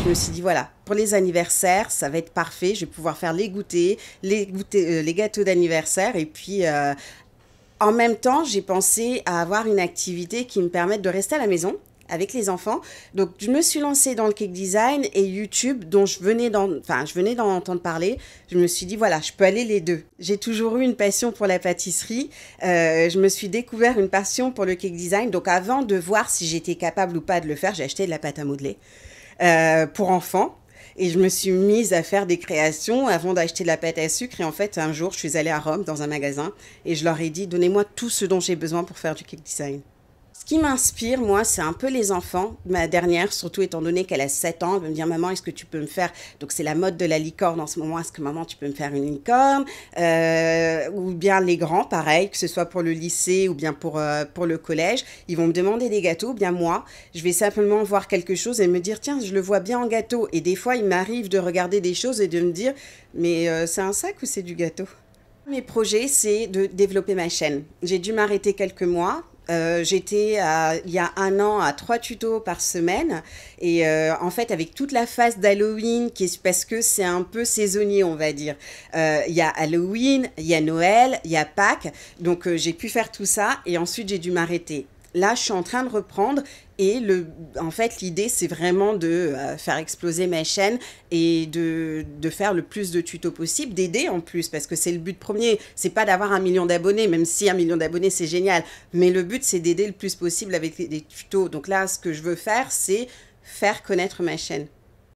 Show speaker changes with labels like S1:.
S1: je me suis dit, voilà, pour les anniversaires, ça va être parfait. Je vais pouvoir faire les gâteaux d'anniversaire. Et puis, en même temps, j'ai pensé à avoir une activité qui me permette de rester à la maison avec les enfants. Donc, je me suis lancée dans le cake design et YouTube, dont je venais d'en entendre parler. Je me suis dit, voilà, je peux aller les deux. J'ai toujours eu une passion pour la pâtisserie. Je me suis découvert une passion pour le cake design. Donc, avant de voir si j'étais capable ou pas de le faire, j'ai acheté de la pâte à modeler pour enfants. Et je me suis mise à faire des créations avant d'acheter de la pâte à sucre. Et en fait, un jour, je suis allée à Rome dans un magasin et je leur ai dit, donnez-moi tout ce dont j'ai besoin pour faire du cake design. Ce qui m'inspire, moi, c'est un peu les enfants. Ma dernière, surtout étant donné qu'elle a 7 ans, elle va me dire, maman, est-ce que tu peux me faire... Donc, c'est la mode de la licorne en ce moment. Est-ce que, maman, tu peux me faire une licorne ou bien les grands, pareil, que ce soit pour le lycée ou bien pour le collège. Ils vont me demander des gâteaux. Bien, moi, je vais simplement voir quelque chose et me dire, tiens, je le vois bien en gâteau. Et des fois, il m'arrive de regarder des choses et de me dire, mais c'est un sac ou c'est du gâteau? Mes projets, c'est de développer ma chaîne. J'ai dû m'arrêter quelques mois. Il y a un an à 3 tutos par semaine et en fait avec toute la phase d'Halloween parce que c'est un peu saisonnier on va dire. Il y a Halloween, il y a Noël, il y a Pâques, donc j'ai pu faire tout ça et ensuite j'ai dû m'arrêter. Là, je suis en train de reprendre et en fait, l'idée, c'est vraiment de faire exploser ma chaîne et de faire le plus de tutos possible, d'aider en plus, parce que c'est le but premier. C'est pas d'avoir 1 million d'abonnés, même si 1 million d'abonnés, c'est génial. Mais le but, c'est d'aider le plus possible avec des tutos. Donc là, ce que je veux faire, c'est faire connaître ma chaîne.